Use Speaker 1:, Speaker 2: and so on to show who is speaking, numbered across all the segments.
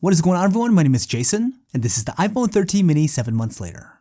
Speaker 1: What is going on, everyone? My name is Jason, and this is the iPhone 13 mini 7 months later.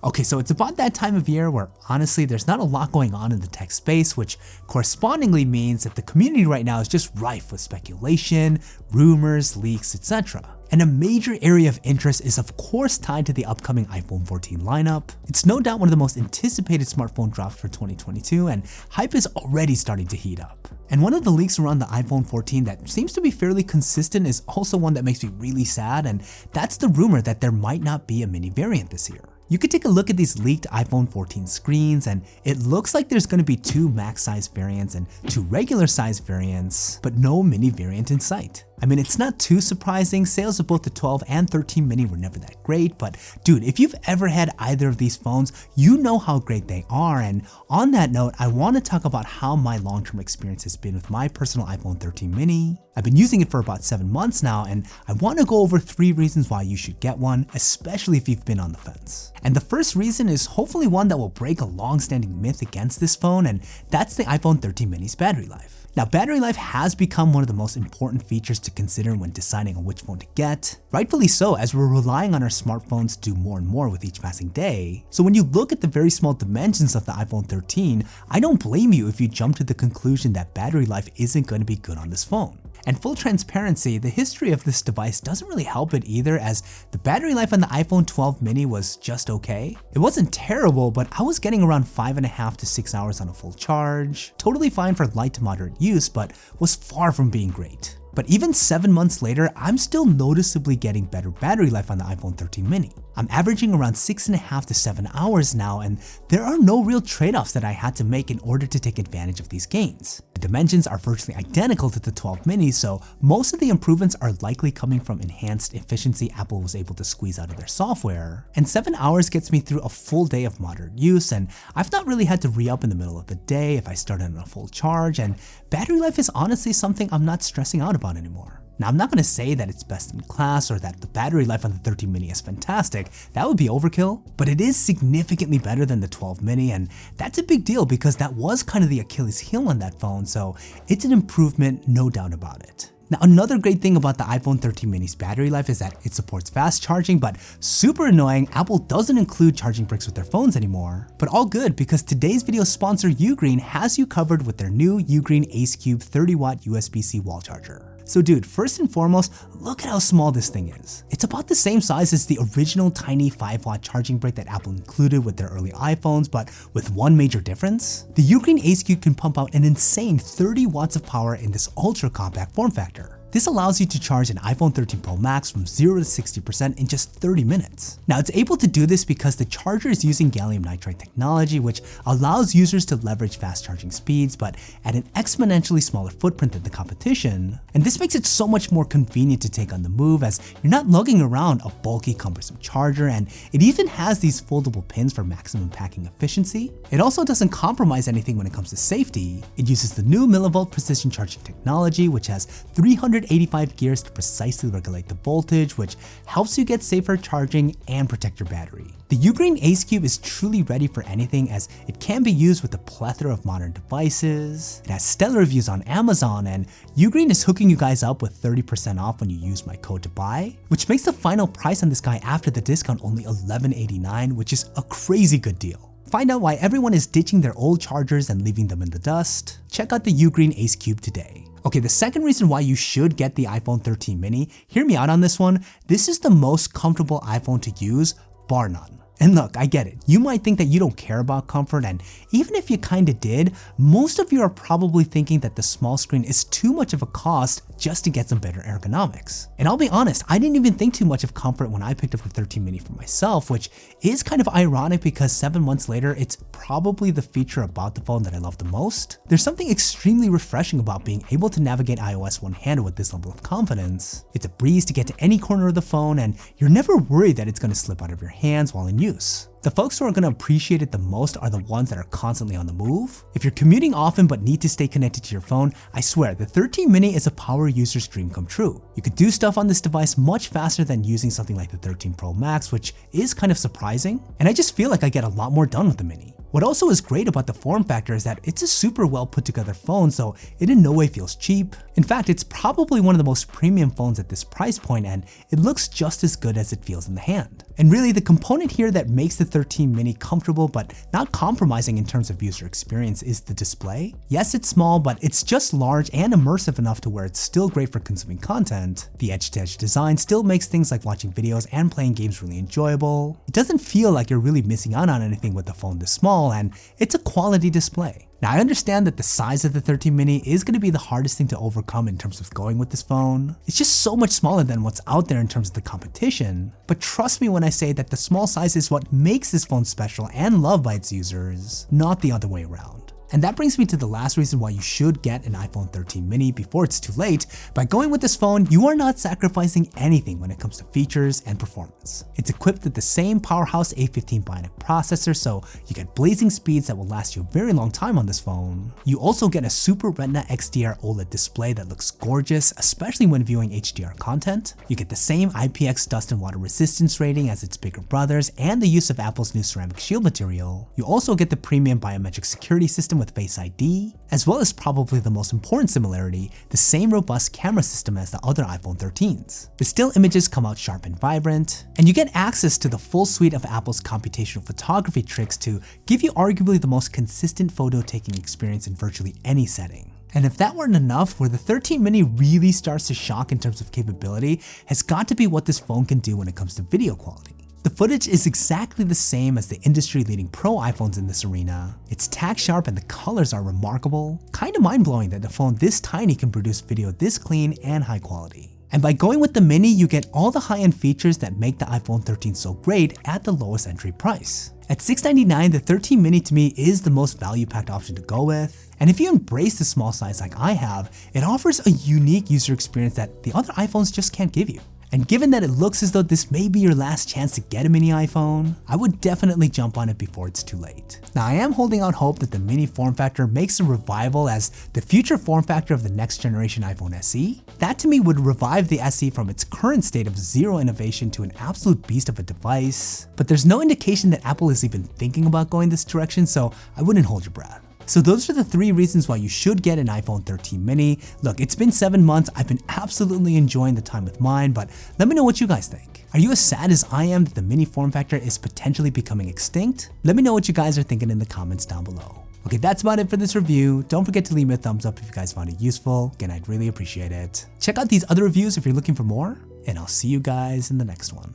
Speaker 1: Okay, so it's about that time of year where honestly there's not a lot going on in the tech space, which correspondingly means that the community right now is just rife with speculation, rumors, leaks, etc. And a major area of interest is of course tied to the upcoming iPhone 14 lineup. It's no doubt one of the most anticipated smartphone drops for 2022, and hype is already starting to heat up. And one of the leaks around the iPhone 14 that seems to be fairly consistent is also one that makes me really sad, and that's the rumor that there might not be a mini variant this year. You could take a look at these leaked iPhone 14 screens, and it looks like there's going to be 2 max size variants and 2 regular size variants, but no mini variant in sight. I mean, it's not too surprising. Sales of both the 12 and 13 mini were never that great, but dude, if you've ever had either of these phones, you know how great they are. And on that note, I want to talk about how my long-term experience has been with my personal iPhone 13 mini. I've been using it for about 7 months now, and I want to go over 3 reasons why you should get one, especially if you've been on the fence. And the first reason is hopefully one that will break a long-standing myth against this phone, and that's the iPhone 13 mini's battery life. Now, battery life has become one of the most important features to consider when deciding on which phone to get. Rightfully so, as we're relying on our smartphones to do more and more with each passing day. So when you look at the very small dimensions of the iPhone 13, I don't blame you if you jump to the conclusion that battery life isn't going to be good on this phone. And full transparency, the history of this device doesn't really help it either, as the battery life on the iPhone 12 mini was just okay. It wasn't terrible, but I was getting around 5.5 to 6 hours on a full charge. Totally fine for light to moderate use, but was far from being great. But even 7 months later, I'm still noticeably getting better battery life on the iPhone 13 mini. I'm averaging around 6.5 to 7 hours now, and there are no real trade-offs that I had to make in order to take advantage of these gains. The dimensions are virtually identical to the 12 mini, so most of the improvements are likely coming from enhanced efficiency Apple was able to squeeze out of their software. And 7 hours gets me through a full day of moderate use, and I've not really had to re-up in the middle of the day if I started on a full charge, and battery life is honestly something I'm not stressing out about anymore. Now, I'm not going to say that it's best in class or that the battery life on the 13 mini is fantastic. That would be overkill, but it is significantly better than the 12 mini, and that's a big deal because that was kind of the Achilles heel on that phone, so it's an improvement, no doubt about it. Now, another great thing about the iPhone 13 mini's battery life is that it supports fast charging, but super annoying, Apple doesn't include charging bricks with their phones anymore. But all good, because today's video sponsor UGREEN has you covered with their new UGREEN Ace Cube 30-watt USB-C wall charger. So dude, first and foremost, look at how small this thing is. It's about the same size as the original tiny 5-watt charging brick that Apple included with their early iPhones, but with one major difference. The UGREEN Ace Cube can pump out an insane 30 watts of power in this ultra compact form factor. This allows you to charge an iPhone 13 Pro Max from 0 to 60% in just 30 minutes. Now, it's able to do this because the charger is using gallium nitride technology, which allows users to leverage fast charging speeds, but at an exponentially smaller footprint than the competition. And this makes it so much more convenient to take on the move, as you're not lugging around a bulky, cumbersome charger, and it even has these foldable pins for maximum packing efficiency. It also doesn't compromise anything when it comes to safety. It uses the new millivolt precision charging technology, which has 385 gears to precisely regulate the voltage, which helps you get safer charging and protect your battery. The UGREEN Ace Cube is truly ready for anything, as it can be used with a plethora of modern devices. It has stellar reviews on Amazon, and UGREEN is hooking you guys up with 30% off when you use my code to buy, which makes the final price on this guy after the discount only $11.89, which is a crazy good deal. Find out why everyone is ditching their old chargers and leaving them in the dust. Check out the UGREEN Ace Cube today. Okay, the second reason why you should get the iPhone 13 mini, hear me out on this one, this is the most comfortable iPhone to use, bar none. And look, I get it. You might think that you don't care about comfort, and even if you kinda did, most of you are probably thinking that the small screen is too much of a cost just to get some better ergonomics. And I'll be honest, I didn't even think too much of comfort when I picked up the 13 mini for myself, which is kind of ironic because 7 months later, it's probably the feature about the phone that I love the most. There's something extremely refreshing about being able to navigate iOS one-handed with this level of confidence. It's a breeze to get to any corner of the phone, and you're never worried that it's gonna slip out of your hands while in use. The folks who are going to appreciate it the most are the ones that are constantly on the move. If you're commuting often but need to stay connected to your phone, I swear the 13 mini is a power user's dream come true. You could do stuff on this device much faster than using something like the 13 Pro Max, which is kind of surprising, and I just feel like I get a lot more done with the mini. What also is great about the form factor is that it's a super well put together phone, so it in no way feels cheap. In fact, it's probably one of the most premium phones at this price point, and it looks just as good as it feels in the hand. And really, the component here that makes the 13 mini comfortable but not compromising in terms of user experience is the display. Yes, it's small, but it's just large and immersive enough to where it's still great for consuming content. The edge-to-edge design still makes things like watching videos and playing games really enjoyable. It doesn't feel like you're really missing out on anything with the phone this small, and it's a quality display. Now, I understand that the size of the 13 mini is going to be the hardest thing to overcome in terms of going with this phone. It's just so much smaller than what's out there in terms of the competition. But trust me when I say that the small size is what makes this phone special and loved by its users, not the other way around. And that brings me to the last reason why you should get an iPhone 13 mini before it's too late. By going with this phone, you are not sacrificing anything when it comes to features and performance. It's equipped with the same powerhouse A15 Bionic processor, so you get blazing speeds that will last you a very long time on this phone. You also get a Super Retina XDR OLED display that looks gorgeous, especially when viewing HDR content. You get the same IPX dust and water resistance rating as its bigger brothers and the use of Apple's new ceramic shield material. You also get the premium biometric security system with Face ID, as well as probably the most important similarity, the same robust camera system as the other iPhone 13s. The still images come out sharp and vibrant, and you get access to the full suite of Apple's computational photography tricks to give you arguably the most consistent photo taking experience in virtually any setting. And if that weren't enough, where the 13 mini really starts to shock in terms of capability has got to be what this phone can do when it comes to video quality. The footage is exactly the same as the industry-leading Pro iPhones in this arena. It's tack sharp and the colors are remarkable. Kinda mind-blowing that a phone this tiny can produce video this clean and high quality. And by going with the mini, you get all the high-end features that make the iPhone 13 so great at the lowest entry price. At $699, the 13 mini to me is the most value-packed option to go with. And if you embrace the small size like I have, it offers a unique user experience that the other iPhones just can't give you. And given that it looks as though this may be your last chance to get a mini iPhone, I would definitely jump on it before it's too late. Now, I am holding out hope that the mini form factor makes a revival as the future form factor of the next generation iPhone SE. That to me would revive the SE from its current state of zero innovation to an absolute beast of a device. But there's no indication that Apple is even thinking about going this direction, so I wouldn't hold your breath. So those are the 3 reasons why you should get an iPhone 13 mini. Look, it's been 7 months. I've been absolutely enjoying the time with mine, but let me know what you guys think. Are you as sad as I am that the mini form factor is potentially becoming extinct? Let me know what you guys are thinking in the comments down below. Okay, that's about it for this review. Don't forget to leave me a thumbs up if you guys found it useful. Again, I'd really appreciate it. Check out these other reviews if you're looking for more, and I'll see you guys in the next one.